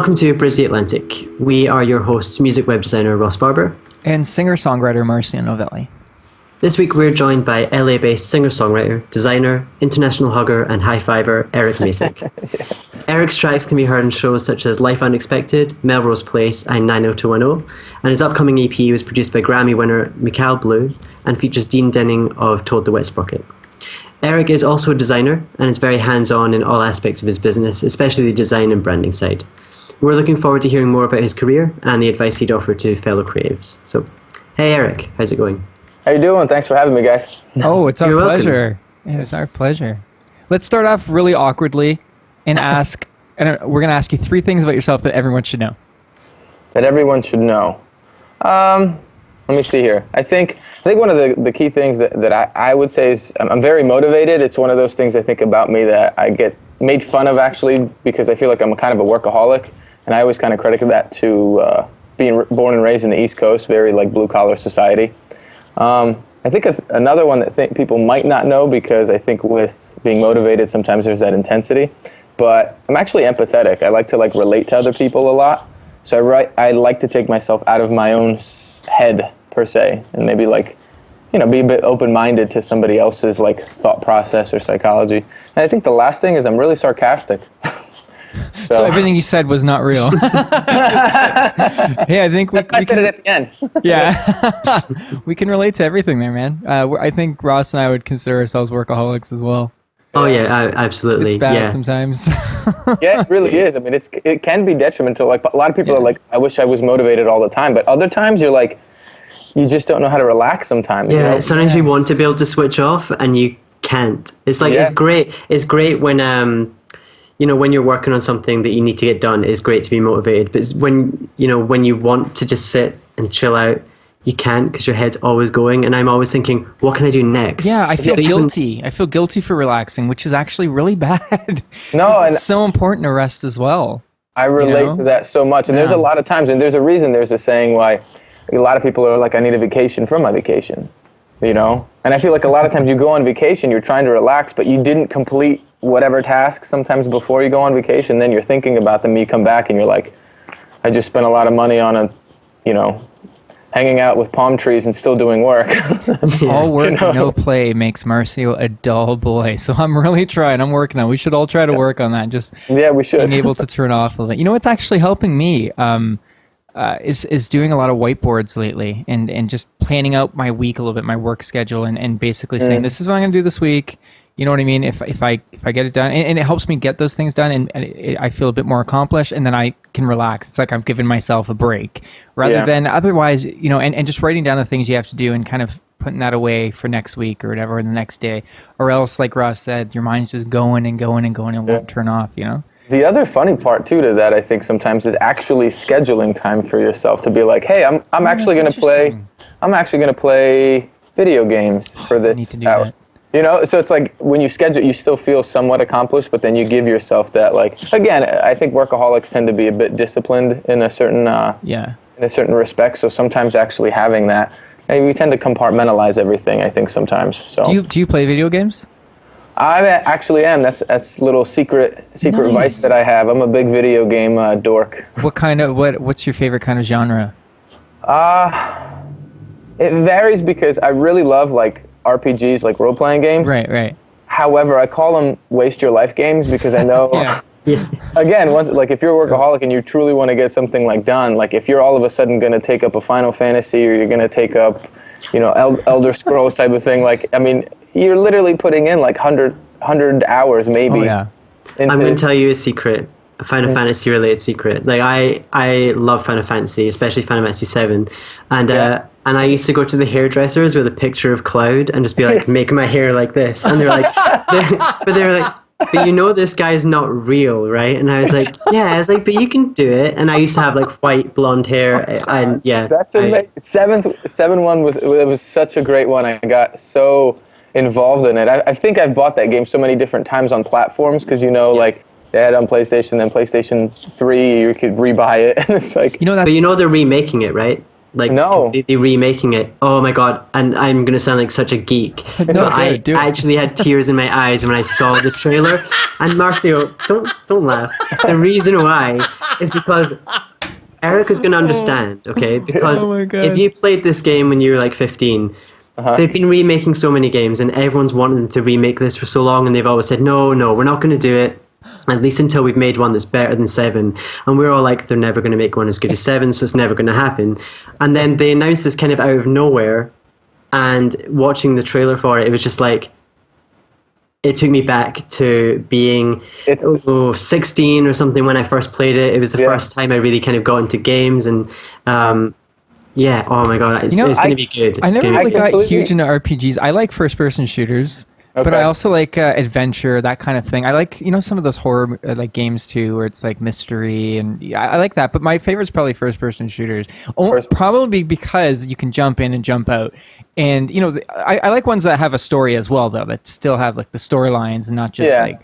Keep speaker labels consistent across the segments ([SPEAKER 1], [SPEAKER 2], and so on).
[SPEAKER 1] Welcome to Bridge the Atlantic. We are your hosts, music web designer Ross Barber.
[SPEAKER 2] And singer-songwriter Marcia Novelli.
[SPEAKER 1] This week we're joined by LA-based singer-songwriter, designer, international hugger and high-fiver Erick Macek. Yes. Erick's tracks can be heard in shows such as Life Unexpected, Melrose Place and 90210, and his upcoming EP was produced by Grammy winner Mikal Blue and features Dean Denning of Toad the Wet Sprocket. Erick is also a designer and is very hands-on in all aspects of his business, especially the design and branding side. We're looking forward to hearing more about his career and the advice he'd offer to fellow creatives. So, hey Erick, how's it going?
[SPEAKER 3] How you doing? Thanks for having me, guys.
[SPEAKER 2] Oh, it's our pleasure. It's our pleasure. Let's start off really awkwardly and ask, and we're going to ask you 3 things about yourself that everyone should know.
[SPEAKER 3] That everyone should know. Let me see here. I think one of the key things that I would say is I'm very motivated. It's one of those things I think about me that I get made fun of actually because I feel like I'm a kind of a workaholic, and I always kind of credit that to being born and raised in the East Coast, very like blue collar society. I think another one that people might not know, because I think with being motivated sometimes there's that intensity, but I'm actually empathetic. I like to relate to other people a lot. So I like to take myself out of my own head per se, and maybe be a bit open-minded to somebody else's thought process or psychology. And I think the last thing is I'm really sarcastic.
[SPEAKER 2] So everything you said was not real. Yeah, I think
[SPEAKER 3] I said it at the end.
[SPEAKER 2] Yeah, we can relate to everything there, man. I think Ross and I would consider ourselves workaholics as well.
[SPEAKER 1] Oh yeah, absolutely.
[SPEAKER 2] It's bad sometimes.
[SPEAKER 3] Yeah, it really is. I mean, it can be detrimental. A lot of people are like, I wish I was motivated all the time, but other times you're like, you just don't know how to relax sometimes.
[SPEAKER 1] Yeah,
[SPEAKER 3] you know?
[SPEAKER 1] sometimes you want to be able to switch off and you can't. It's it's great. It's great when when you're working on something that you need to get done. It's great to be motivated, but it's when you want to just sit and chill out, you can't because your head's always going, and I'm always thinking, what can I do next?
[SPEAKER 2] Yeah, I feel guilty. I feel guilty for relaxing, which is actually really bad.
[SPEAKER 3] No, and
[SPEAKER 2] it's so important to rest as well.
[SPEAKER 3] I relate to that so much, and there's a lot of times, and there's a saying why a lot of people are like, I need a vacation from my vacation, and I feel like a lot of times you go on vacation, you're trying to relax, but you didn't complete whatever task sometimes before you go on vacation, then you're thinking about them, you come back and you're like, I just spent a lot of money on hanging out with palm trees and still doing work.
[SPEAKER 2] All work and no play makes Marcio a dull boy. So I'm really trying. I'm working on it. We should all try to work on that. Just
[SPEAKER 3] we should.
[SPEAKER 2] Being able to turn off a little bit. You know what's actually helping me is doing a lot of whiteboards lately and just planning out my week a little bit, my work schedule, and basically saying, this is what I'm going to do this week. You know what I mean? If I get it done, and it helps me get those things done, and I feel a bit more accomplished, and then I can relax. It's like I'm giving myself a break, rather than otherwise, and just writing down the things you have to do and kind of putting that away for next week or whatever, or the next day, or else, like Ross said, your mind's just going and going and going and won't turn off.
[SPEAKER 3] The other funny part too to that, I think sometimes, is actually scheduling time for yourself to be like, hey, I'm actually going to play video games for this hour. So it's like when you schedule, you still feel somewhat accomplished, but then you give yourself that, again, I think workaholics tend to be a bit disciplined in a certain respect. So sometimes actually having that, we tend to compartmentalize everything, I think, sometimes. So
[SPEAKER 2] do you play video games?
[SPEAKER 3] I actually am. That's a little secret vice that I have. I'm a big video game dork.
[SPEAKER 2] What's your favorite kind of genre?
[SPEAKER 3] It varies because I really love RPGs, like role-playing games.
[SPEAKER 2] Right.
[SPEAKER 3] However, I call them waste your life games because I know, again, if you're a workaholic and you truly want to get something done, if you're all of a sudden going to take up a Final Fantasy or you're going to take up, Elder Scrolls type of thing, you're literally putting in 100 hours maybe.
[SPEAKER 2] Oh, yeah.
[SPEAKER 1] I'm going to tell you a secret. A Final Fantasy related secret. I love Final Fantasy, especially Final Fantasy VII, and I used to go to the hairdressers with a picture of Cloud and just be like, making my hair like this, and they were like, but this guy's not real, right? And I was like, but you can do it. And I used to have white blonde hair, and
[SPEAKER 3] that's amazing. Seven one was such a great one. I got so involved in it. I think I've bought that game so many different times on platforms because they had on PlayStation, then PlayStation 3, you could rebuy it. And it's
[SPEAKER 1] but they're remaking it, right? like
[SPEAKER 3] No.
[SPEAKER 1] completely remaking it. Oh my god! And I'm gonna sound like such a geek, but I
[SPEAKER 2] do it.
[SPEAKER 1] actually had tears in my eyes when I saw the trailer. And Marcio, don't laugh. The reason why is because Eric is gonna understand, okay? Because
[SPEAKER 2] Oh my God.
[SPEAKER 1] if you played this game when you were like 15. They've been remaking so many games, and everyone's wanted them to remake this for so long, and they've always said, no, we're not going to do it, at least until we've made one that's better than 7. And we're all like, they're never going to make one as good as 7, so it's never going to happen. And then they announced this kind of out of nowhere, and watching the trailer for it, it was just like, it took me back to being 16 or something when I first played it. It was the first time I really kind of got into games, and yeah, oh my god, it's going to be good.
[SPEAKER 2] I never really got
[SPEAKER 3] completely-
[SPEAKER 2] huge into RPGs. I like first-person shooters, but
[SPEAKER 3] Okay.
[SPEAKER 2] I also like adventure, that kind of thing. I like, some of those horror like games too, where it's like mystery, and I like that. But my favorite's probably first-person shooters, probably because you can jump in and jump out. And I like ones that have a story as well, though, that still have like the storylines and not just like.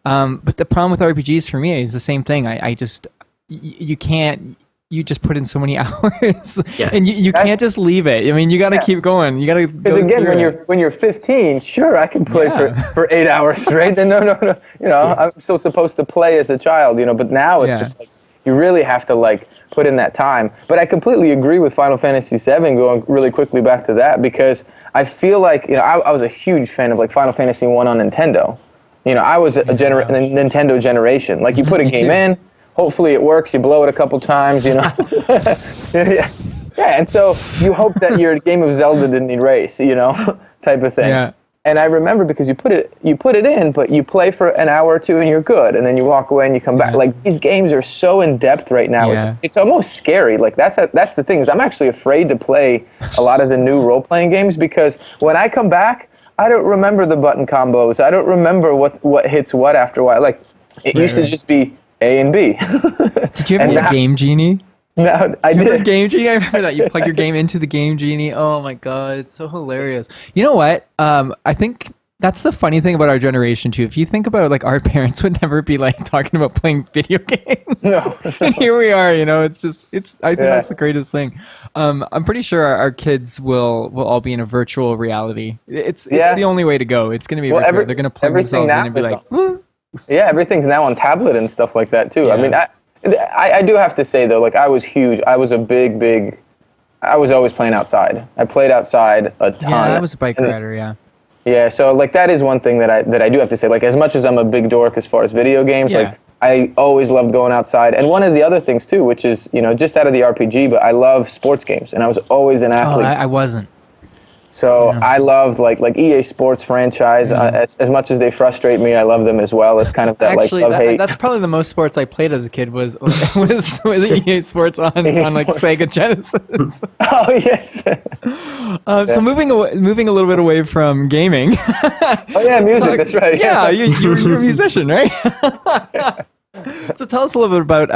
[SPEAKER 2] But the problem with RPGs for me is the same thing. I just you can't. You just put in so many hours, and you can't just leave it. I mean, you got to keep going. You got to.
[SPEAKER 3] Because again, when you're 15, sure, I can play for 8 hours straight. Then no. I'm still supposed to play as a child, But now it's just like you really have to like put in that time. But I completely agree with Final Fantasy VII. Going really quickly back to that, because I feel like I was a huge fan of like Final Fantasy I on Nintendo. I was a Nintendo generation. Like you put a game in. Hopefully it works. You blow it a couple times, yeah. And so you hope that your game of Zelda didn't erase, type of thing.
[SPEAKER 2] Yeah.
[SPEAKER 3] And I remember because you put it in, but you play for an hour or two and you're good, and then you walk away and you come back. Like these games are so in depth right now.
[SPEAKER 2] Yeah.
[SPEAKER 3] It's almost scary. Like that's the thing is I'm actually afraid to play a lot of the new role playing games, because when I come back, I don't remember the button combos. I don't remember what hits what after a while. Like it used to just be A and B.
[SPEAKER 2] Did you ever get a Game Genie?
[SPEAKER 3] No, I
[SPEAKER 2] Remember
[SPEAKER 3] did.
[SPEAKER 2] Game Genie? I remember that. You plug your game into the Game Genie. Oh my god, it's so hilarious. You know what? I think that's the funny thing about our generation too. If you think about it, like our parents would never be like talking about playing video games. No. And here we are, it's I think that's the greatest thing. I'm pretty sure our kids will all be in a virtual reality. It's the only way to go. It's going to be they're going to plug themselves in and be like,
[SPEAKER 3] yeah, everything's now on tablet and stuff like that too. Yeah. I mean, I do have to say though, like I was huge. I was a big. I was always playing outside. I played outside a ton.
[SPEAKER 2] Yeah, I was a bike rider. Yeah.
[SPEAKER 3] Yeah, so like that is one thing that I do have to say. Like as much as I'm a big dork as far as video games, like I always loved going outside. And one of the other things too, which is just out of the RPG, but I love sports games, and I was always an athlete.
[SPEAKER 2] I wasn't.
[SPEAKER 3] So I loved like EA Sports franchise. As much as they frustrate me, I love them as well. It's kind of that
[SPEAKER 2] actually
[SPEAKER 3] like love-hate.
[SPEAKER 2] that's probably the most sports I played as a kid was EA Sports on like Sega Genesis.
[SPEAKER 3] Oh yes.
[SPEAKER 2] So moving a little bit away from gaming.
[SPEAKER 3] Oh yeah, music. That's right.
[SPEAKER 2] Yeah, you're a musician, right? So tell us a little bit about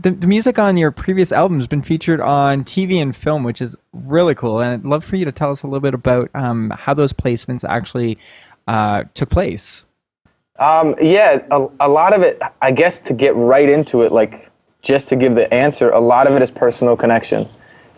[SPEAKER 2] the music on your previous album has been featured on TV and film, which is really cool. And I'd love for you to tell us a little bit about how those placements actually took place.
[SPEAKER 3] A lot of it, I guess, to get right into it, like just to give the answer, a lot of it is personal connection.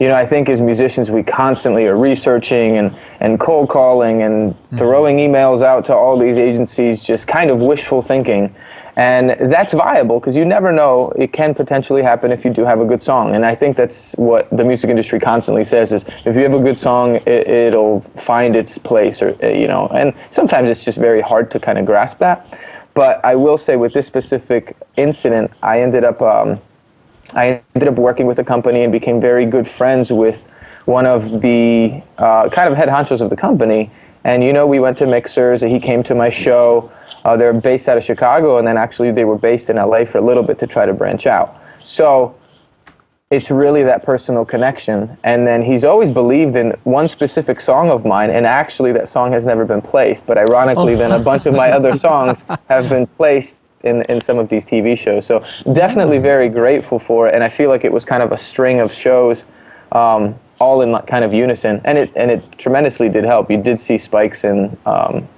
[SPEAKER 3] I think as musicians, we constantly are researching and cold calling and throwing emails out to all these agencies, just kind of wishful thinking. And that's viable because you never know. It can potentially happen if you do have a good song. And I think that's what the music industry constantly says is if you have a good song, it'll find its place, or and sometimes it's just very hard to kind of grasp that. But I will say with this specific incident, I ended up working with a company and became very good friends with one of the kind of head honchos of the company. And, we went to mixers, and he came to my show. They're based out of Chicago, and then actually they were based in LA for a little bit to try to branch out. So it's really that personal connection. And then he's always believed in one specific song of mine, and actually that song has never been placed. But ironically, then a bunch of my other songs have been placed in some of these TV shows. So definitely very grateful for it, and I feel like it was kind of a string of shows all in kind of unison, and it tremendously did help. You did see spikes in,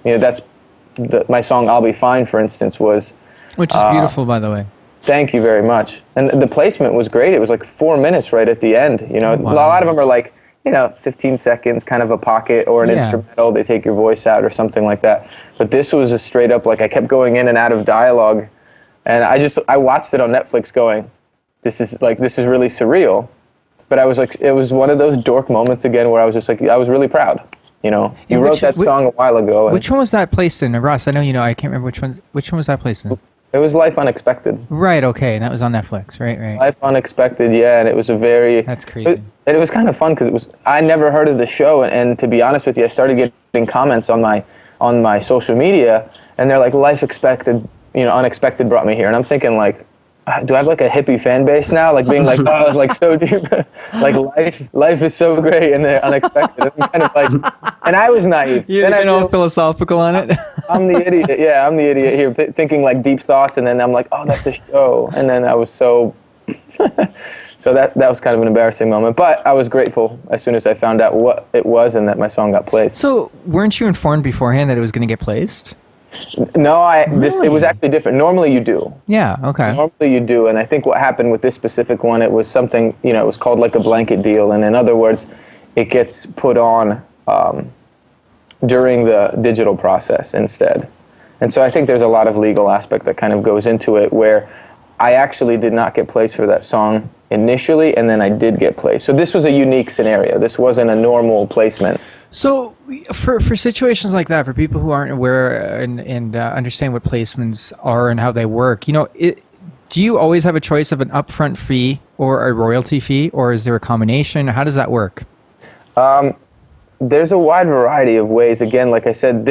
[SPEAKER 3] that's my song "I'll Be Fine," for instance, was
[SPEAKER 2] which is beautiful, by the way.
[SPEAKER 3] Thank you very much. And the placement was great. It was like 4 minutes right at the end. You know,
[SPEAKER 2] Wow.
[SPEAKER 3] a lot of them are like, 15 seconds, kind of a pocket or an instrumental. They take your voice out or something like that. But this was a straight up, like, I kept going in and out of dialogue. And I watched it on Netflix going, this is really surreal. But I was like, it was one of those dork moments again where I was just like, I was really proud. You wrote that song a while ago.
[SPEAKER 2] Which one was that placed in? Russ, I know I can't remember which one was that placed in?
[SPEAKER 3] It was Life Unexpected.
[SPEAKER 2] Right, okay, and that was on Netflix, right.
[SPEAKER 3] Life Unexpected, yeah, and it was
[SPEAKER 2] That's crazy.
[SPEAKER 3] It was kind of fun because I never heard of the show, and to be honest with you, I started getting comments on my social media, and they're like, Life Expected, Unexpected brought me here, and I'm thinking like, do I have like a hippie fan base now? Like being like, oh, it's like so deep, like life is so great and they're unexpected. I'm kind of like, and I was naive.
[SPEAKER 2] You've been all philosophical on it.
[SPEAKER 3] I'm the idiot. Yeah, I'm the idiot here, thinking like deep thoughts, and then I'm like, oh, that's a show, and then I was so that was kind of an embarrassing moment, but I was grateful as soon as I found out what it was and that my song got placed.
[SPEAKER 2] So weren't you informed beforehand that it was going to get placed?
[SPEAKER 3] No, it was actually different. Normally you do.
[SPEAKER 2] Yeah, okay.
[SPEAKER 3] Normally you do, and I think what happened with this specific one, it was something, it was called like a blanket deal, and in other words, it gets put on during the digital process instead. And so I think there's a lot of legal aspect that kind of goes into it, where I actually did not get placed for that song initially, and then I did get placed. So this was a unique scenario. This wasn't a normal placement.
[SPEAKER 2] So for situations like that, for people who aren't aware and understand what placements are and how they work, do you always have a choice of an upfront fee or a royalty fee, or is there a combination? How does that work?
[SPEAKER 3] There's a wide variety of ways. Again, like I said,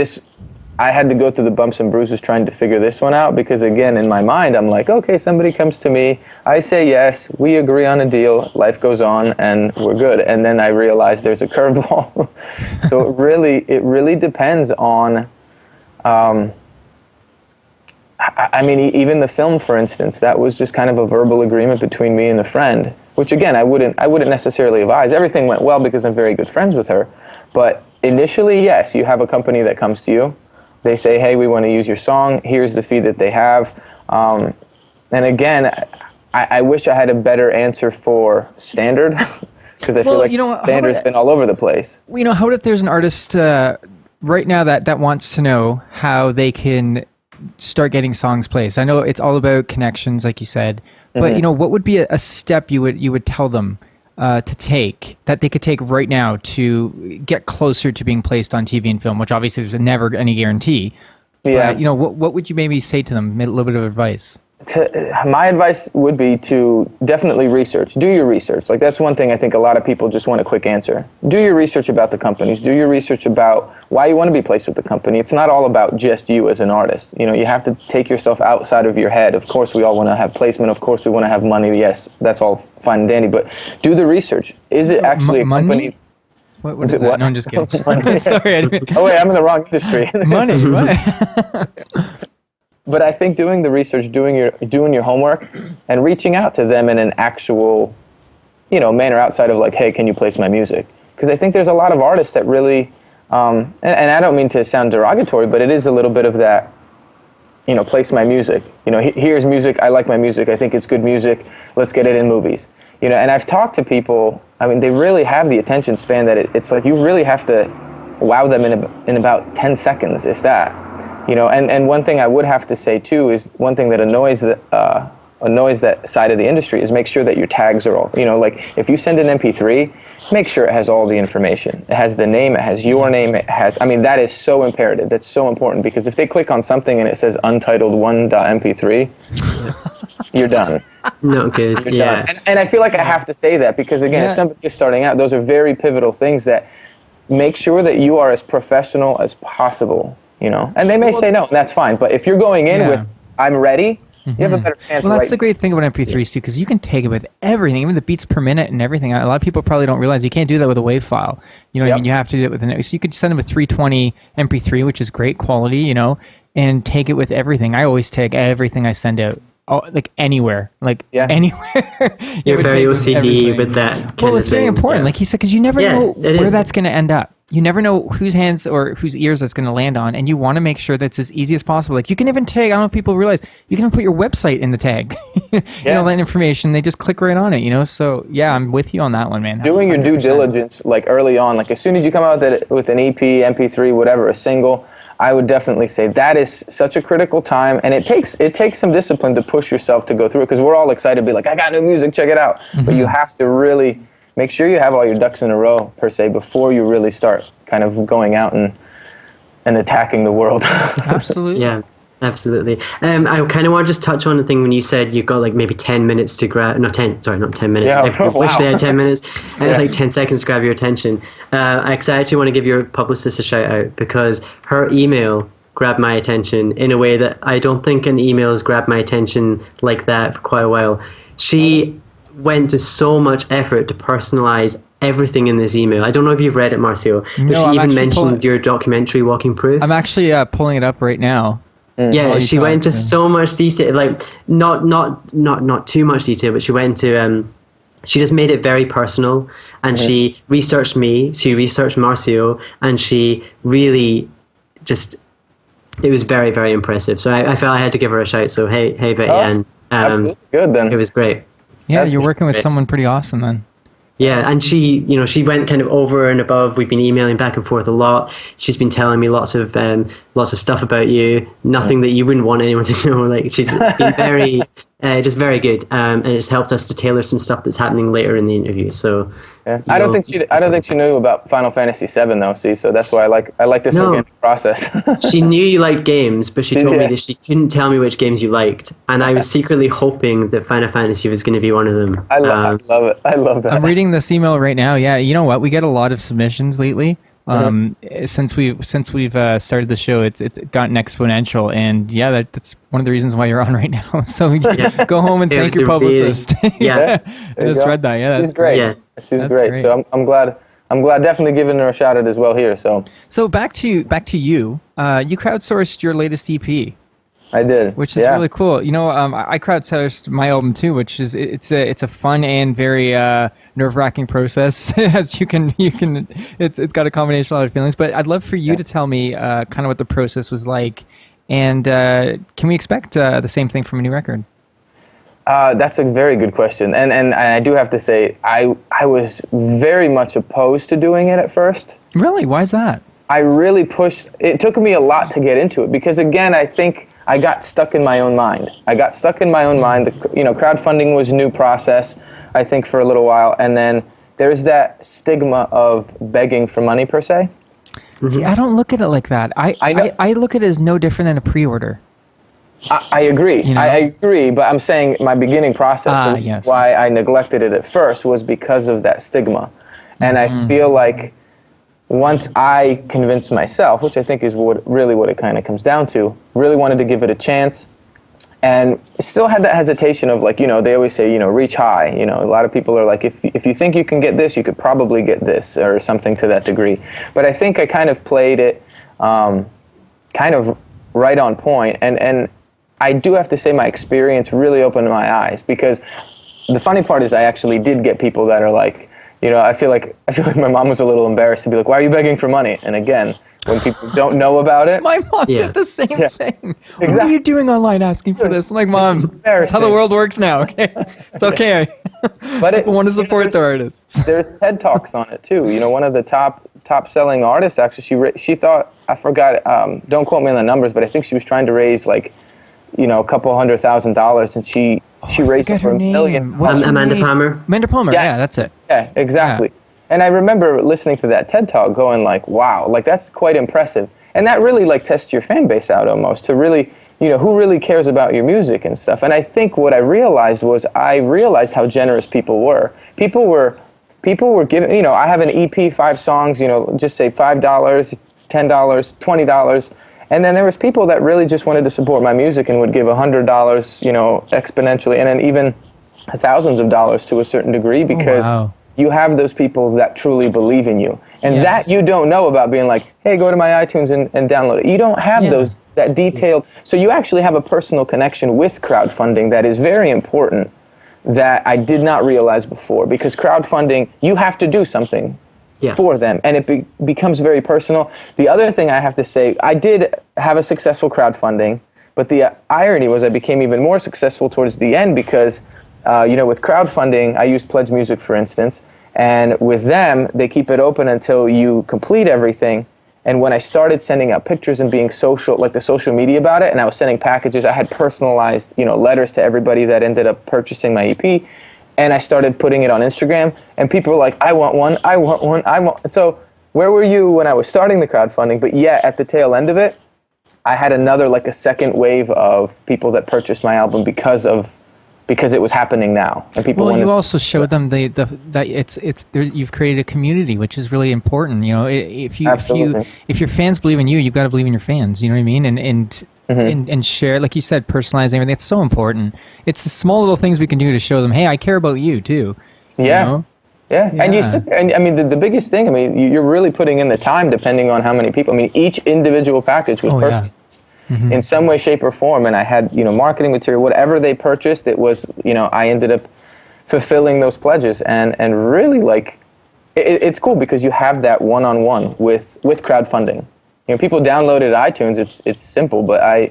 [SPEAKER 3] I had to go through the bumps and bruises trying to figure this one out, because again, in my mind, I'm like, okay, somebody comes to me, I say yes, we agree on a deal, life goes on, and we're good. And then I realize there's a curveball. So it really depends on, even the film, for instance, that was just kind of a verbal agreement between me and a friend, which again, I wouldn't necessarily advise. Everything went well because I'm very good friends with her. But initially, yes, you have a company that comes to you. They say, hey, we want to use your song. Here's the fee that they have. And again, I wish I had a better answer for standard, because I feel like standard's been all over the place.
[SPEAKER 2] How if there's an artist right now that wants to know how they can start getting songs placed? I know it's all about connections, like you said, but what would be a step you would tell them to take, that they could take right now to get closer to being placed on TV and film, which obviously there's never any guarantee.
[SPEAKER 3] Yeah.
[SPEAKER 2] But, what would you maybe say to them, a little bit of advice?
[SPEAKER 3] My advice would be to definitely research. Do your research. Like, that's one thing I think a lot of people just want a quick answer. Do your research about the companies. Do your research about why you want to be placed with the company. It's not all about just you as an artist. You have to take yourself outside of your head. Of course, we all want to have placement. Of course, we want to have money. Yes, that's all fine and dandy. But do the research. Is it actually a company?
[SPEAKER 2] What is that? What? No, I'm just kidding. Sorry.
[SPEAKER 3] Oh, wait, I'm in the wrong industry.
[SPEAKER 2] Money. What?
[SPEAKER 3] But I think doing the research, doing your homework, and reaching out to them in an actual, manner outside of like, hey, can you place my music? Because I think there's a lot of artists that really, and I don't mean to sound derogatory, but it is a little bit of that, place my music. Here's music, I like my music, I think it's good music, let's get it in movies. And I've talked to people, they really have the attention span that it's like you really have to wow them in about 10 seconds, if that. And one thing I would have to say too is one thing that annoys that side of the industry is make sure that your tags are all, like if you send an MP3, make sure it has all the information. It has the name, it has your name, it has, that is so imperative. That's so important, because if they click on something and it says untitled 1.mp3, you're done.
[SPEAKER 1] Not good,
[SPEAKER 3] yeah. And I feel like I have to say that because again, if somebody is starting out, those are very pivotal things that make sure that you are as professional as possible. And they may say no, and that's fine. But if you're going in with, I'm ready, you have a better chance.
[SPEAKER 2] Well, that's the great thing about MP3s too, because you can take it with everything, even the beats per minute and everything. A lot of people probably don't realize you can't do that with a WAV file. What I mean? You have to do it with so you could send them a 320 MP3, which is great quality, and take it with everything. I always take everything I send out like anywhere,
[SPEAKER 3] Yeah.
[SPEAKER 2] anywhere.
[SPEAKER 1] You're very OCD with that.
[SPEAKER 2] Well, it's very important. Like he said, because you never know where that's going to end up. You never know whose hands or whose ears that's going to land on, and you want to make sure that's as easy as possible. Like you can even tag. I don't know if people realize you can even put your website in the tag. That information. They just click right on it. So yeah, I'm with you on that one, man.
[SPEAKER 3] Doing 100%. Your due diligence, like early on, like as soon as you come out with an EP, MP3, whatever, a single, I would definitely say that is such a critical time, and it takes some discipline to push yourself to go through it, because we're all excited to be like, I got new music, check it out. Mm-hmm. But you have to really make sure you have all your ducks in a row, per se, before you really start kind of going out and attacking the world.
[SPEAKER 2] Absolutely.
[SPEAKER 1] Yeah, absolutely. I kind of want to just touch on the thing when you said you've got like maybe 10 minutes to grab, not 10 minutes.
[SPEAKER 3] Yeah,
[SPEAKER 1] I wish they had 10 minutes. And it's like 10 seconds to grab your attention. I actually want to give your publicist a shout out, because her email grabbed my attention in a way that I don't think an email has grabbed my attention like that for quite a while. She went to so much effort to personalize everything in this email. I don't know if you've read it, Marcio, but she even mentioned your documentary, Walking Proof.
[SPEAKER 2] I'm actually pulling it up right now.
[SPEAKER 1] Yeah, she went into so much detail, like not too much detail, but she went into she just made it very personal, and she researched me, she researched Marcio, and she really just, it was very, very impressive. So I felt I had to give her a shout. So hey Betty Ann,
[SPEAKER 3] absolutely good then.
[SPEAKER 1] It was great.
[SPEAKER 2] Yeah, you're working with someone pretty awesome then.
[SPEAKER 1] Yeah, and she went kind of over and above. We've been emailing back and forth a lot. She's been telling me lots of stuff about you. Nothing that you wouldn't want anyone to know. Like, she's been very, just very good, and it's helped us to tailor some stuff that's happening later in the interview. So,
[SPEAKER 3] yeah. I don't think she knew about Final Fantasy VII though. See, so that's why I like this organic process.
[SPEAKER 1] She knew you liked games, but she told me that she couldn't tell me which games you liked, and I was secretly hoping that Final Fantasy was going to be one of them.
[SPEAKER 3] I love it. I love that.
[SPEAKER 2] I'm reading this email right now. Yeah, you know what? We get a lot of submissions lately. Since we've started the show, it's gotten exponential, and yeah, that's one of the reasons why you're on right now. So go home and thank your publicist.
[SPEAKER 1] Yeah,
[SPEAKER 2] I just read that. Yeah,
[SPEAKER 3] she's great.
[SPEAKER 1] Yeah.
[SPEAKER 3] She's great. So I'm glad. Definitely giving her a shout out as well here. So
[SPEAKER 2] back to you. You crowdsourced your latest EP.
[SPEAKER 3] I did,
[SPEAKER 2] which is really cool. I crowdsourced my album too, which is it's a fun and very nerve-wracking process. As you can, it's got a combination of a lot of feelings. But I'd love for you to tell me kind of what the process was like, and can we expect the same thing from a new record?
[SPEAKER 3] That's a very good question, and I do have to say I was very much opposed to doing it at first.
[SPEAKER 2] Really? Why is that?
[SPEAKER 3] I really pushed. It took me a lot to get into it, because again, I think I got stuck in my own mind. Crowdfunding was a new process, I think, for a little while. And then there's that stigma of begging for money, per se.
[SPEAKER 2] See, I don't look at it like that. I look at it as no different than a pre-order.
[SPEAKER 3] I agree. I agree, but I'm saying my beginning process, why I neglected it at first, was because of that stigma. And I feel like once I convinced myself, which I think is what it kind of comes down to, really wanted to give it a chance, and still had that hesitation of, like, they always say, reach high. A lot of people are like, if you think you can get this, you could probably get this, or something to that degree. But I think I kind of played it kind of right on point, and I do have to say my experience really opened my eyes, because the funny part is I actually did get people that are like, I feel like my mom was a little embarrassed to be like, why are you begging for money? And again, when people don't know about it.
[SPEAKER 2] My mom did the same thing.
[SPEAKER 3] Exactly.
[SPEAKER 2] What are you doing online asking for this? I'm like, Mom, that's how the world works now, okay? It's okay.
[SPEAKER 3] But
[SPEAKER 2] people want to support their artists.
[SPEAKER 3] There's TED Talks on it too. One of the top selling artists, actually, she thought, I forgot, don't quote me on the numbers, but I think she was trying to raise like, a couple $100,000, and she raised it for $1 million.
[SPEAKER 1] Amanda Palmer.
[SPEAKER 2] Amanda Palmer,
[SPEAKER 3] yes.
[SPEAKER 2] Yeah, that's it.
[SPEAKER 3] Yeah, exactly. Yeah. And I remember listening to that TED Talk going like, wow, like that's quite impressive. And that really like tests your fan base out almost, to really, who really cares about your music and stuff. And I think what I realized how generous people were. People were giving, I have an EP, 5 songs, just say $5, $10, $20. And then there was people that really just wanted to support my music and would give $100, exponentially, and then even thousands of dollars to a certain degree, because you have those people that truly believe in you. And that you don't know about being like, hey, go to my iTunes and download it. You don't have that detailed. So you actually have a personal connection with crowdfunding that is very important that I did not realize before, because crowdfunding, you have to do something for them, and it becomes very personal. The other thing I have to say, I did have a successful crowdfunding, but the irony was I became even more successful towards the end because, with crowdfunding, I used Pledge Music, for instance, and with them, they keep it open until you complete everything. And when I started sending out pictures and being social, like the social media about it, and I was sending packages, I had personalized, letters to everybody that ended up purchasing my EP. And I started putting it on Instagram, and people were like, I want one, I want one, I want. So where were you when I was starting the crowdfunding? But yet at the tail end of it, I had another, like a second wave of people that purchased my album because it was happening now, and people.
[SPEAKER 2] Well, you also showed them that you've created a community, which is really important. If your fans believe in you, you've got to believe in your fans. You know what I mean? And share, like you said, personalizing everything. It's so important. It's the small little things we can do to show them, hey, I care about you too. Yeah. Yeah. And
[SPEAKER 3] I mean, the biggest thing, I mean, you're really putting in the time depending on how many people. I mean, each individual package was personalized. In some way, shape, or form, and I had marketing material, whatever they purchased, it was I ended up fulfilling those pledges, and really it's cool because you have that one-on-one with crowdfunding. People download it at iTunes. It's simple, but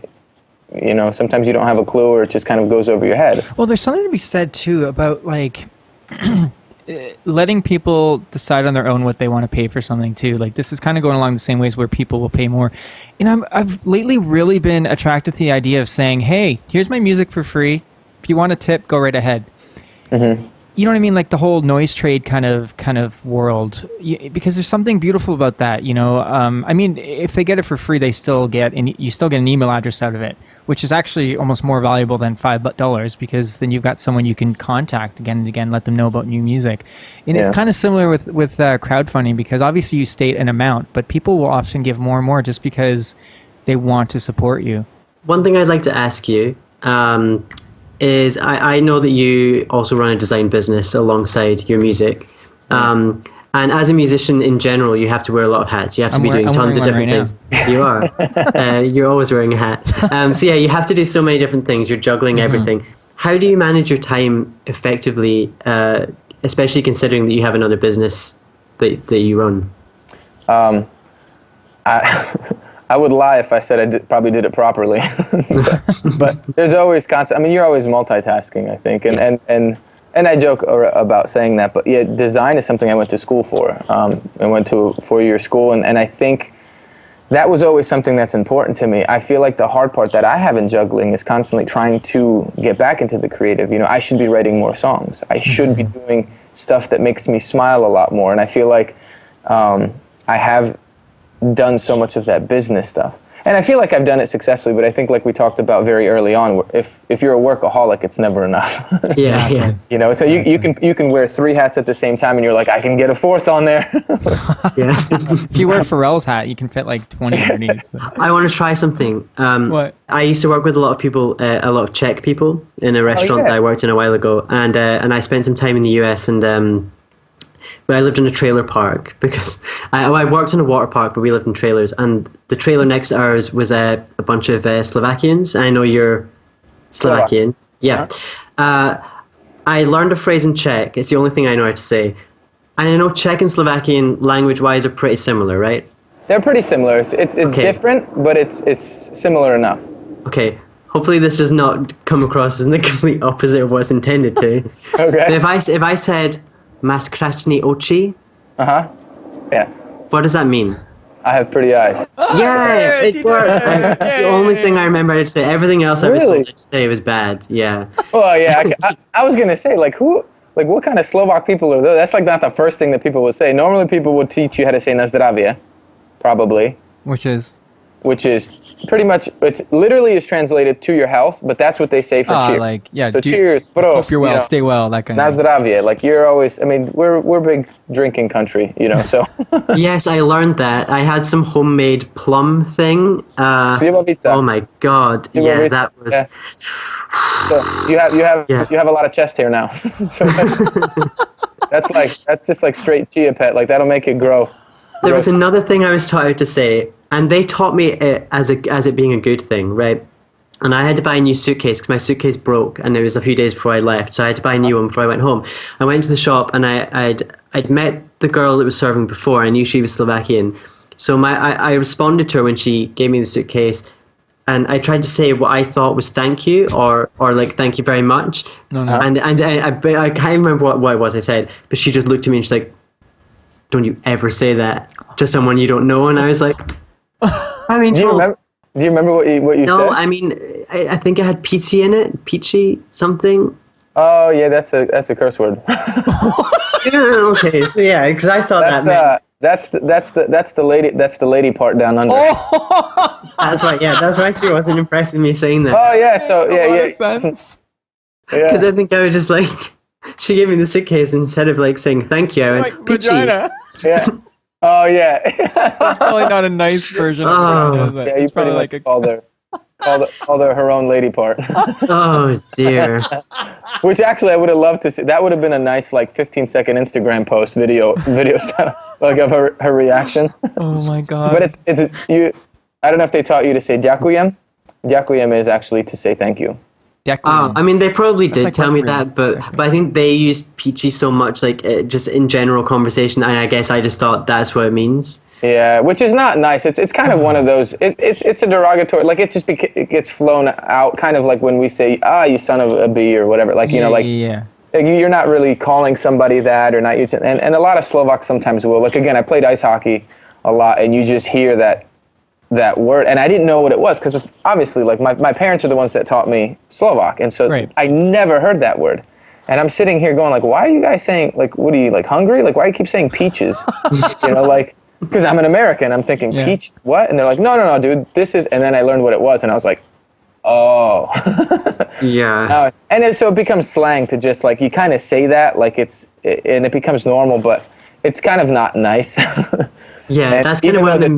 [SPEAKER 3] sometimes you don't have a clue, or it just kind of goes over your head.
[SPEAKER 2] Well, there's something to be said too about letting people decide on their own what they want to pay for something too. Like, this is kind of going along the same ways where people will pay more. I've lately really been attracted to the idea of saying, hey, here's my music for free. If you want a tip, go right ahead. Mm-hmm. You know what I mean? Like the whole noise trade kind of world, because there's something beautiful about that. I mean, if they get it for free, you still get an email address out of it, which is actually almost more valuable than $5, because then you've got someone you can contact again and again, let them know about new music. And it's kind of similar with crowdfunding, because obviously you state an amount, but people will often give more and more just because they want to support you.
[SPEAKER 1] One thing I'd like to ask you is I know that you also run a design business alongside your music. And as a musician in general, you have to wear a lot of hats. You have to be doing tons of different things. You are. You're always wearing a hat. So you have to do so many different things. You're juggling everything. How do you manage your time effectively, especially considering that you have another business that you run?
[SPEAKER 3] I would lie if I said I probably did it properly, but there's always constant. I mean, you're always multitasking, I think, and I joke about saying that, but design is something I went to school for. I went to a 4-year school, and I think that was always something that's important to me. I feel like the hard part that I have in juggling is constantly trying to get back into the creative. I should be writing more songs. I should be doing stuff that makes me smile a lot more, and I feel like I have done so much of that business stuff, and I feel like I've done it successfully, but I think, like we talked about very early on, if you're a workaholic, it's never enough. So you can wear 3 hats at the same time, and you're like, I can get a 4th on there.
[SPEAKER 2] If you wear Pharrell's hat, you can fit like 20 underneath. So.
[SPEAKER 1] I want to try something.
[SPEAKER 2] What?
[SPEAKER 1] I used to work with a lot of people, a lot of Czech people in a restaurant that I worked in a while ago, and I spent some time in the US, and but I lived in a trailer park because I worked in a water park, but we lived in trailers. And the trailer next to ours was a bunch of Slovakians. I know you're Slovakian. Yeah. I learned a phrase in Czech. It's the only thing I know how to say. And I know Czech and Slovakian language-wise are pretty similar, right?
[SPEAKER 3] They're pretty similar. It's different, but it's similar enough.
[SPEAKER 1] Okay. Hopefully this does not come across as the complete opposite of what's intended to.
[SPEAKER 3] Okay.
[SPEAKER 1] But if I said "Masz krásné oči,"
[SPEAKER 3] yeah.
[SPEAKER 1] What does that mean?
[SPEAKER 3] I have pretty eyes.
[SPEAKER 1] Yeah, it worked. It's the only thing I remember how to say. Everything else I was told to say was bad. Yeah.
[SPEAKER 3] Well, yeah. I was gonna say, what kind of Slovak people are those? That's not the first thing that people would say. Normally, people would teach you how to say "na zdravie," probably. Which is pretty much, it literally is translated to your health, but that's what they say for cheers. So cheers, prost.
[SPEAKER 2] Hope you're well, stay well, that kind of
[SPEAKER 3] thing. Na zdravie. You're always, I mean, we're a big drinking country, so.
[SPEAKER 1] Yes, I learned that. I had some homemade plum thing. Oh my God. Yeah, that was. Yeah.
[SPEAKER 3] So you have a lot of chest hair now. So that's just like straight chia pet. That'll make it grow.
[SPEAKER 1] There was another thing I was taught how to say, and they taught me it as it being a good thing, right? And I had to buy a new suitcase because my suitcase broke, and it was a few days before I left, so I had to buy a new one before I went home. I went to the shop, and I'd met the girl that was serving before. I knew she was Slovakian, so I responded to her when she gave me the suitcase, and I tried to say what I thought was thank you or like thank you very much.
[SPEAKER 2] No.
[SPEAKER 1] And I can't remember what it was I said, but she just looked at me and she's like, "Don't you ever say that to someone you don't know." And I was like, I mean,
[SPEAKER 3] Do you remember what you said?
[SPEAKER 1] no, I mean, I think it had peachy in it, peachy something.
[SPEAKER 3] Oh yeah, that's a curse word.
[SPEAKER 1] Okay, so yeah, because I thought
[SPEAKER 3] that's the lady part down under.
[SPEAKER 1] that's right. Yeah, that's why she wasn't impressing me saying that.
[SPEAKER 3] Oh yeah, so yeah.
[SPEAKER 2] Sense.
[SPEAKER 1] Because I think I was just like, she gave me the suitcase instead of like saying thank you. I went,
[SPEAKER 2] Like
[SPEAKER 1] peachy.
[SPEAKER 2] vagina.
[SPEAKER 3] Yeah. Oh yeah.
[SPEAKER 2] That's probably not a nice version of vagina, is it?
[SPEAKER 3] Yeah, you
[SPEAKER 2] It's
[SPEAKER 3] pretty
[SPEAKER 2] probably
[SPEAKER 3] much
[SPEAKER 2] like a
[SPEAKER 3] called her her own lady part.
[SPEAKER 1] Oh dear.
[SPEAKER 3] Which actually I would have loved to see. That would have been a nice like 15-second Instagram post video style, like of her reaction.
[SPEAKER 2] Oh my god.
[SPEAKER 3] But it's you. I don't know if they taught you to say "ďakujem." Ďakujem is actually to say thank you.
[SPEAKER 1] I mean, they probably did
[SPEAKER 2] like
[SPEAKER 1] tell me
[SPEAKER 2] Requiem.
[SPEAKER 1] that, but I think they used peachy so much, like just in general conversation. I guess I just thought that's what it means.
[SPEAKER 3] Yeah, which is not nice. It's kind of one of those. It's a derogatory. Like it just it gets flown out, kind of like when we say you son of a b or whatever. Like
[SPEAKER 2] yeah.
[SPEAKER 3] Like, you're not really calling somebody that or not using. And a lot of Slovaks sometimes will. Like again, I played ice hockey a lot, and you just hear that word, and I didn't know what it was because obviously, like my parents are the ones that taught me Slovak, and so
[SPEAKER 2] Right.
[SPEAKER 3] I never heard that word. And I'm sitting here going like, why are you guys saying like, what are you like hungry? Like, why do you keep saying peaches? Like. Because I'm an American, I'm thinking, peach, what? And they're like, no, dude, this is, and then I learned what it was, and I was like, oh.
[SPEAKER 1] Yeah.
[SPEAKER 3] So it becomes slang to just, like, you kind of say that, like and it becomes normal, but it's kind of not nice.
[SPEAKER 1] Yeah, that's kind of one of the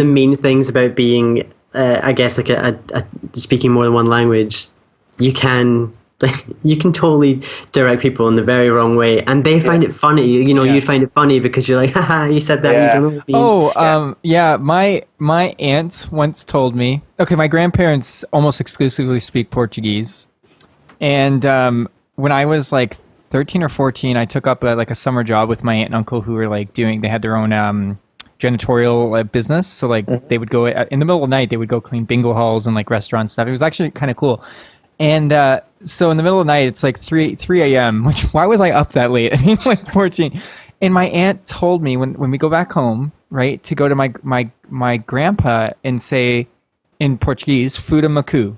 [SPEAKER 1] main things about being, I guess, like a speaking more than one language. You can totally direct people in the very wrong way, and they find it funny. You'd find it funny because you're like, haha, you said that.
[SPEAKER 3] Yeah.
[SPEAKER 1] You don't know what it means.
[SPEAKER 2] My aunt once told me. Okay, my grandparents almost exclusively speak Portuguese, and when I was like 13 or 14, I took up a summer job with my aunt and uncle who were like they had their own janitorial business. So like they would go in the middle of the night, they would go clean bingo halls and like restaurant stuff. It was actually kind of cool. And so in the middle of the night, it's like 3 a.m., which why was I up that late? I mean, like 14. And my aunt told me when we go back home, right, to go to my grandpa and say in Portuguese, "Fuda macu."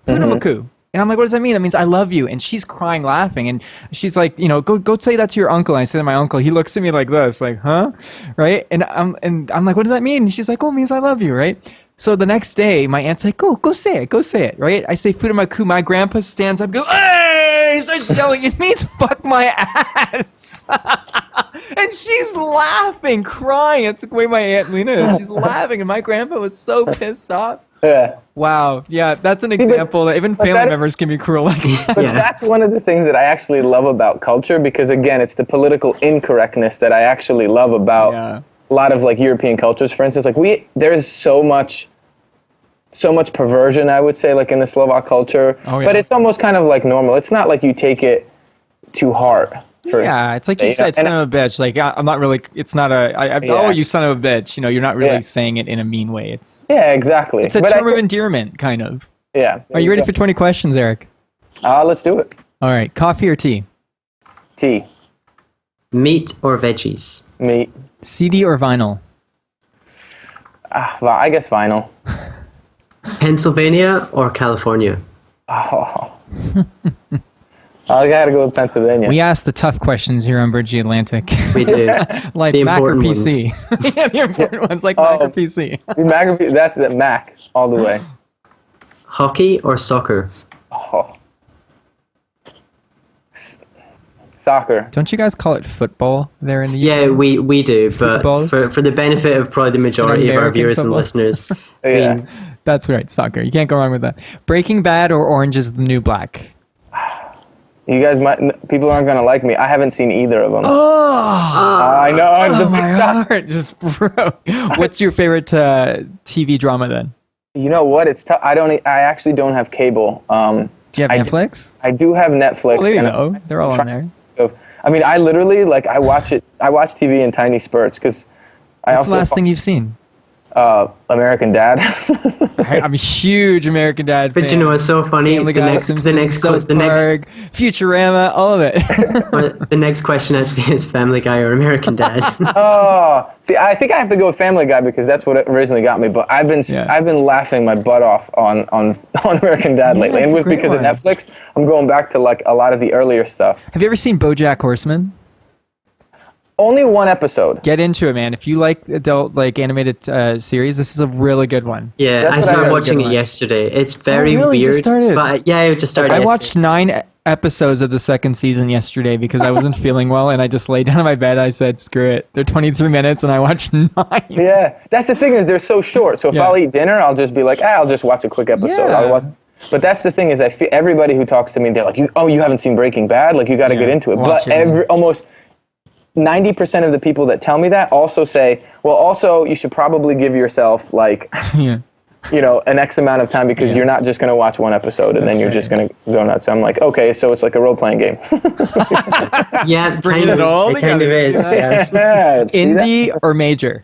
[SPEAKER 2] Fuda macu. And I'm like, what does that mean? That means I love you. And she's crying, laughing. And she's like, go say that to your uncle. And I say to my uncle, he looks at me like this, like, huh? Right? And I'm like, what does that mean? And she's like, oh, it means I love you, right? So the next day, my aunt's like, go say it, right? I say, "Fuda macu." My grandpa stands up and goes, hey! He starts yelling. It means fuck my ass. And she's laughing, crying. It's the way my Aunt Lena is. She's laughing. And my grandpa was so pissed off.
[SPEAKER 3] Yeah.
[SPEAKER 2] Wow. Yeah, that's an example that even family members can be cruel like that.
[SPEAKER 3] But that's one of the things that I actually love about culture, because again, it's the political incorrectness that I actually love about a lot of like European cultures. For instance, like there's so much perversion, I would say, like in the Slovak culture, but it's almost kind of like normal. It's not like you take it to heart.
[SPEAKER 2] It's like you said, son of a bitch. Like I'm not really. It's not oh, you son of a bitch. You're not really saying it in a mean way. It's
[SPEAKER 3] exactly.
[SPEAKER 2] It's a term of endearment, kind of.
[SPEAKER 3] Yeah.
[SPEAKER 2] Are you ready for 20 questions, Eric?
[SPEAKER 3] Let's do it.
[SPEAKER 2] All right. Coffee or tea?
[SPEAKER 3] Tea.
[SPEAKER 1] Meat or veggies?
[SPEAKER 3] Meat.
[SPEAKER 2] CD or vinyl?
[SPEAKER 3] Well, I guess vinyl.
[SPEAKER 1] Pennsylvania or California?
[SPEAKER 3] Oh. I gotta go with Pennsylvania.
[SPEAKER 2] We ask the tough questions here on Bridge the Atlantic.
[SPEAKER 1] We do.
[SPEAKER 2] Like
[SPEAKER 1] the
[SPEAKER 2] Mac or
[SPEAKER 1] important
[SPEAKER 2] PC. Yeah, the important ones, like Mac or PC.
[SPEAKER 3] That's the Mac all the way.
[SPEAKER 1] Hockey or soccer?
[SPEAKER 3] Oh. Soccer.
[SPEAKER 2] Don't you guys call it football there in the UK?
[SPEAKER 1] Yeah, we do, but for the benefit of probably the majority of our viewers and listeners.
[SPEAKER 2] That's right, soccer. You can't go wrong with that. Breaking Bad or Orange is the New Black?
[SPEAKER 3] You guys people aren't gonna like me. I haven't seen either of them.
[SPEAKER 2] Oh,
[SPEAKER 3] I know.
[SPEAKER 2] oh my heart just broke. What's your favorite TV drama then?
[SPEAKER 3] You know what? It's tough. I actually don't have cable.
[SPEAKER 2] Do you have Netflix?
[SPEAKER 3] I do have Netflix.
[SPEAKER 2] Well, there you go. They're all on there.
[SPEAKER 3] I mean, I literally I watch TV in tiny spurts because
[SPEAKER 2] What's the last thing you've seen?
[SPEAKER 3] American Dad.
[SPEAKER 2] I'm a huge American Dad fan.
[SPEAKER 1] But you know what's so funny?
[SPEAKER 2] Family Guy, South Park, Futurama, all of it.
[SPEAKER 1] The next question actually is Family Guy or American Dad.
[SPEAKER 3] Oh, see, I think I have to go with Family Guy because that's what originally got me. But I've been laughing my butt off on American Dad lately, and because of Netflix, I'm going back to a lot of the earlier stuff.
[SPEAKER 2] Have you ever seen BoJack Horseman?
[SPEAKER 3] Only one episode.
[SPEAKER 2] Get into it, man. If you like adult animated series, this is a really good one.
[SPEAKER 1] Yeah, I started watching it yesterday. It's very
[SPEAKER 2] really?
[SPEAKER 1] weird.
[SPEAKER 2] Just started?
[SPEAKER 1] But yeah, I just started.
[SPEAKER 2] I watched 9 episodes of the second season yesterday because I wasn't feeling well, and I just laid down in my bed. I said, "Screw it." They're 23 minutes, and I watched 9.
[SPEAKER 3] Yeah, that's the thing is they're so short. So if I'll eat dinner, I'll just be like, I'll just watch a quick episode.
[SPEAKER 2] Yeah.
[SPEAKER 3] I'll watch. But that's the thing is I feel everybody who talks to me, they're like, you haven't seen Breaking Bad? Like you got to get into it. But almost 90% of the people that tell me that also say, well, also you should probably give yourself an X amount of time because you're not just going to watch one episode and then you're just going to go nuts. I'm like, okay, so it's like a role-playing game.
[SPEAKER 1] Yeah,
[SPEAKER 2] bringing it all
[SPEAKER 1] together. Kind of is.
[SPEAKER 3] Yeah.
[SPEAKER 2] Indie or major?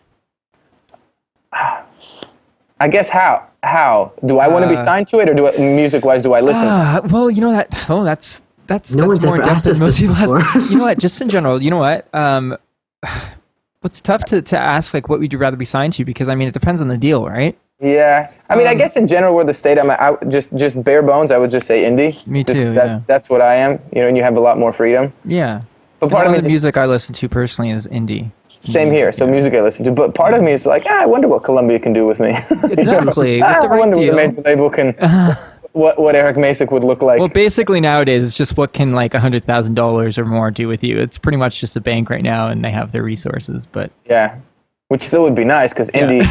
[SPEAKER 3] I guess how? Do I want to be signed to it or music-wise do I listen?
[SPEAKER 2] Well, you know that. Oh, that's
[SPEAKER 1] no one's
[SPEAKER 2] more
[SPEAKER 1] ever asked us this before.
[SPEAKER 2] You know what? Just in general, you know what? What's tough to ask, what would you rather be signed to? Because, I mean, it depends on the deal, right?
[SPEAKER 3] Yeah. I mean, I guess in general, where the state I'm at, just bare bones, I would just say indie.
[SPEAKER 2] Me too,
[SPEAKER 3] That's what I am, and you have a lot more freedom.
[SPEAKER 2] Yeah.
[SPEAKER 3] But part of me
[SPEAKER 2] the music I listen to personally is indie.
[SPEAKER 3] Same here. So music I listen to. But part of me is like, I wonder what Columbia can do with me.
[SPEAKER 2] Exactly.
[SPEAKER 3] I wonder what the major label can... What Erick Macek would look like.
[SPEAKER 2] Well, basically nowadays it's just what can $100,000 or more do with you. It's pretty much just a bank right now, and they have their resources. But
[SPEAKER 3] yeah, which still would be nice because indie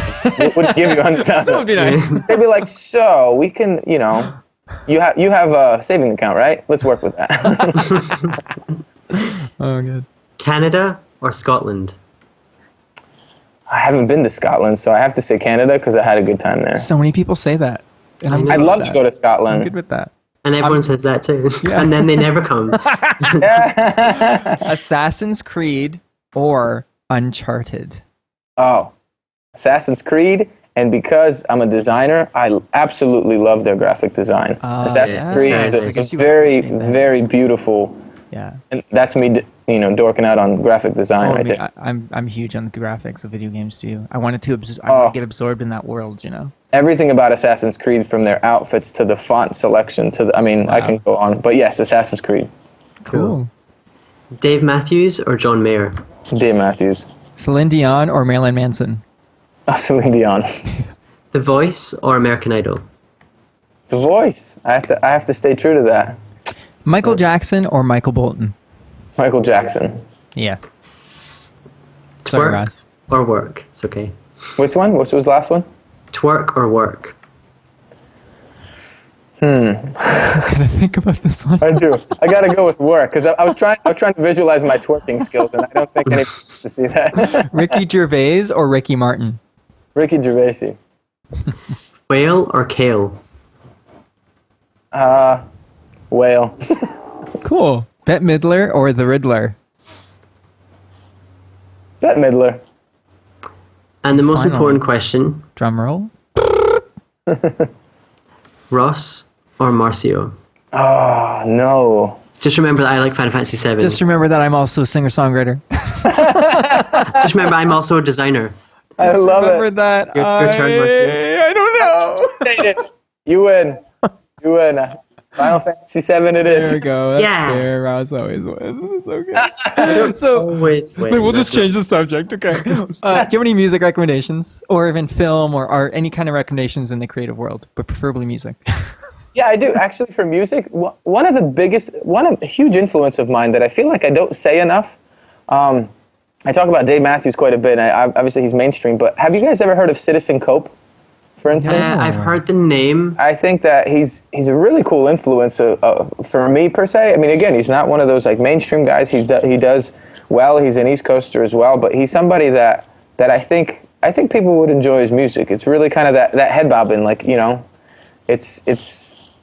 [SPEAKER 3] would give you $100,000.
[SPEAKER 2] Still would be nice.
[SPEAKER 3] They'd be like, so we can, you have a saving account, right? Let's work with that.
[SPEAKER 2] Oh, good.
[SPEAKER 1] Canada or Scotland?
[SPEAKER 3] I haven't been to Scotland, so I have to say Canada because I had a good time there.
[SPEAKER 2] So many people say that. And
[SPEAKER 3] I'd love to go to Scotland.
[SPEAKER 2] I'm good with that.
[SPEAKER 1] And everyone says that too.
[SPEAKER 2] Yeah.
[SPEAKER 1] And then they never come.
[SPEAKER 2] Assassin's Creed or Uncharted?
[SPEAKER 3] Oh, Assassin's Creed. And because I'm a designer, I absolutely love their graphic design. Assassin's Creed is a very, very beautiful.
[SPEAKER 2] Yeah.
[SPEAKER 3] And that's me, dorking out on graphic design right there.
[SPEAKER 2] I'm huge on the graphics of video games too. I wanted to get absorbed in that world,
[SPEAKER 3] Everything about Assassin's Creed, from their outfits to the font selection to I can go on. But yes, Assassin's Creed.
[SPEAKER 2] Cool.
[SPEAKER 1] Dave Matthews or John Mayer?
[SPEAKER 3] Dave Matthews.
[SPEAKER 2] Celine Dion or Marilyn Manson?
[SPEAKER 3] Celine Dion.
[SPEAKER 1] The Voice or American Idol?
[SPEAKER 3] The Voice. I have to stay true to that.
[SPEAKER 2] Michael Jackson or Michael Bolton?
[SPEAKER 3] Michael Jackson.
[SPEAKER 2] Yeah.
[SPEAKER 1] Twerk or work? It's okay.
[SPEAKER 3] Which one? What was the last one?
[SPEAKER 1] Twerk or work?
[SPEAKER 2] I was gonna think about this one.
[SPEAKER 3] I do. I gotta go with work because I was trying to visualize my twerking skills, and I don't think anyone wants to see that.
[SPEAKER 2] Ricky Gervais or Ricky Martin?
[SPEAKER 3] Ricky Gervais.
[SPEAKER 1] Whale or kale?
[SPEAKER 3] Whale.
[SPEAKER 2] Cool. Bette Midler or the Riddler?
[SPEAKER 3] Bette Midler.
[SPEAKER 1] And the most important question.
[SPEAKER 2] Drum roll.
[SPEAKER 1] Ross or Marcio?
[SPEAKER 3] Oh, no.
[SPEAKER 1] Just remember that I like Final Fantasy VII.
[SPEAKER 2] Just remember that I'm also a singer-songwriter.
[SPEAKER 1] Just remember I'm also a designer.
[SPEAKER 3] I love it.
[SPEAKER 2] Remember that.
[SPEAKER 1] Your turn, Marcio.
[SPEAKER 2] I don't know.
[SPEAKER 3] You win. You win. Final Fantasy VII it is.
[SPEAKER 2] There we go. That's fair. Ross always wins. Okay. So
[SPEAKER 1] Always win.
[SPEAKER 2] we'll just change the subject. Okay. Do you have any music recommendations, or even film, or any kind of recommendations in the creative world, but preferably music?
[SPEAKER 3] Yeah, I do. Actually, for music, one of a huge influence of mine that I feel like I don't say enough. I talk about Dave Matthews quite a bit. Obviously, he's mainstream, but have you guys ever heard of Citizen Cope? for instance.
[SPEAKER 1] I've heard the name.
[SPEAKER 3] I think that he's a really cool influence for me per se. I mean, again, he's not one of those like mainstream guys. He does well. He's an East Coaster as well, but he's somebody that I think people would enjoy his music. It's really kind of that head bobbing, like, you know, it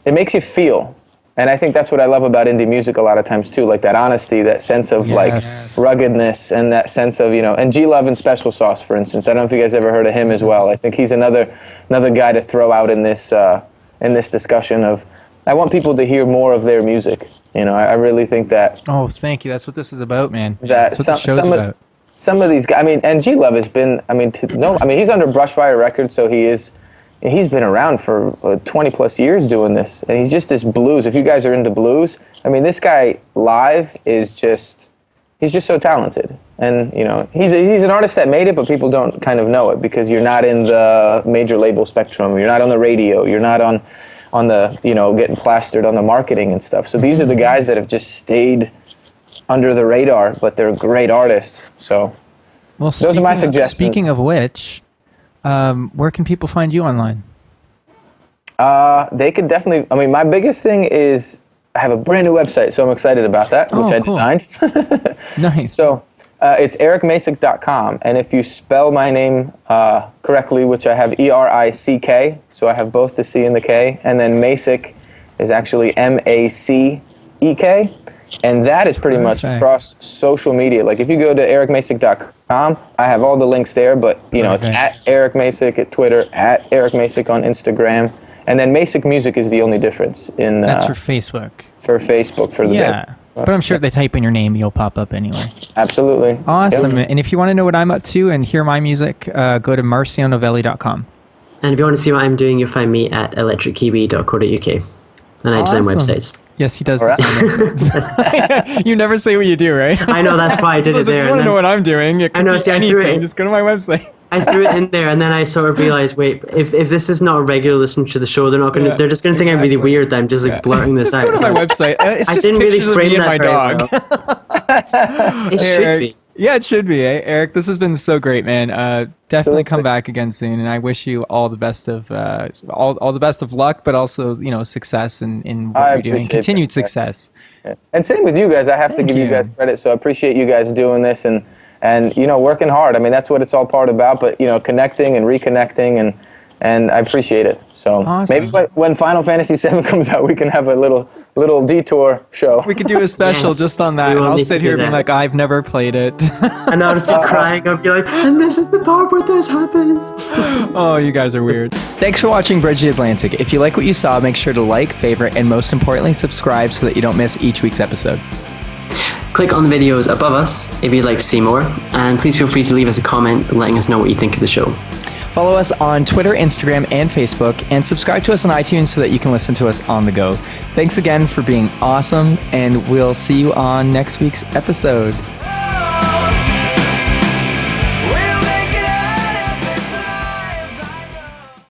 [SPEAKER 3] makes you feel. And I think that's what I love about indie music a lot of times too, like that honesty, that sense of like ruggedness, and that sense of, you know, and G Love and Special Sauce, for instance. I don't know if you guys ever heard of him as well. I think he's another guy to throw out in this discussion of, I want people to hear more of their music. You know, I really think that.
[SPEAKER 2] Oh, thank you. That's what this is about, man.
[SPEAKER 3] That some of these guys. I mean, and G Love has been. I mean, he's under Brushfire Records, so he's been around for 20 plus years doing this, and he's just this blues. If you guys are into blues, I mean, this guy live is just, he's just so talented. And, you know, he's an artist that made it, but people don't kind of know it because you're not in the major label spectrum. You're not on the radio. You're not on the, you know, getting plastered on the marketing and stuff. So these are the guys that have just stayed under the radar, but they're great artists. So those are my suggestions.
[SPEAKER 2] Speaking of which, where can people find you online?
[SPEAKER 3] They could definitely, I mean, my biggest thing is I have a brand new website, so I'm excited about that, which I designed.
[SPEAKER 2] Nice.
[SPEAKER 3] So it's erickmacek.com, and if you spell my name correctly, which I have Erick, so I have both the C and the K, and then Macek is actually Macek, and that is pretty much across social media. Like if you go to erickmacek.com, I have all the links there, but you know, it's at Erick Macek at Twitter, at Erick Macek on Instagram, and then Macek Music is the only difference in
[SPEAKER 2] that's for Facebook.
[SPEAKER 3] For Facebook, for the
[SPEAKER 2] but I'm sure if they type in your name, you'll pop up anyway.
[SPEAKER 3] Absolutely.
[SPEAKER 2] Awesome. Yep. And if you want to know what I'm up to and hear my music, go to marcionovelli.com.
[SPEAKER 1] And if you want to see what I'm doing, you'll find me at electrickiwi.co.uk. And I design websites.
[SPEAKER 2] Yes, he does design websites. You never say what you do, right?
[SPEAKER 1] I know, that's why I did it there.
[SPEAKER 2] If you want to know what I'm doing, it could be anything. Just go to my website.
[SPEAKER 1] I threw it in there, and then I sort of realized, wait, if this is not a regular listener to the show, they're not going to. They're just going to think I'm really weird that I'm just like blurting this out.
[SPEAKER 2] Go to my website. It's just pictures of me and my dog.
[SPEAKER 1] It should be.
[SPEAKER 2] Yeah, it should be. Eric, this has been so great, man. Definitely come back again soon, and I wish you all the best of all the best of luck, but also, you know, success in what you're doing, continued success.
[SPEAKER 3] Yeah. And same with you guys. I have to give you guys credit. So I appreciate you guys doing this and you know, working hard. I mean, that's what it's all part about. But you know, connecting and reconnecting and I appreciate it. So maybe when Final Fantasy VII comes out, we can have a little detour show.
[SPEAKER 2] We could do a special just on that, and I'll sit here being like, I've never played it.
[SPEAKER 1] And I'll just be crying. I'll be like, and this is the part where this happens.
[SPEAKER 2] Oh, you guys are weird. Thanks for watching Bridge the Atlantic. If you like what you saw, make sure to like, favorite, and most importantly, subscribe so that you don't miss each week's episode.
[SPEAKER 1] Click on the videos above us if you'd like to see more, and please feel free to leave us a comment letting us know what you think of the show.
[SPEAKER 2] Follow us on Twitter, Instagram, and Facebook, and subscribe to us on iTunes so that you can listen to us on the go. Thanks again for being awesome, and we'll see you on next week's episode.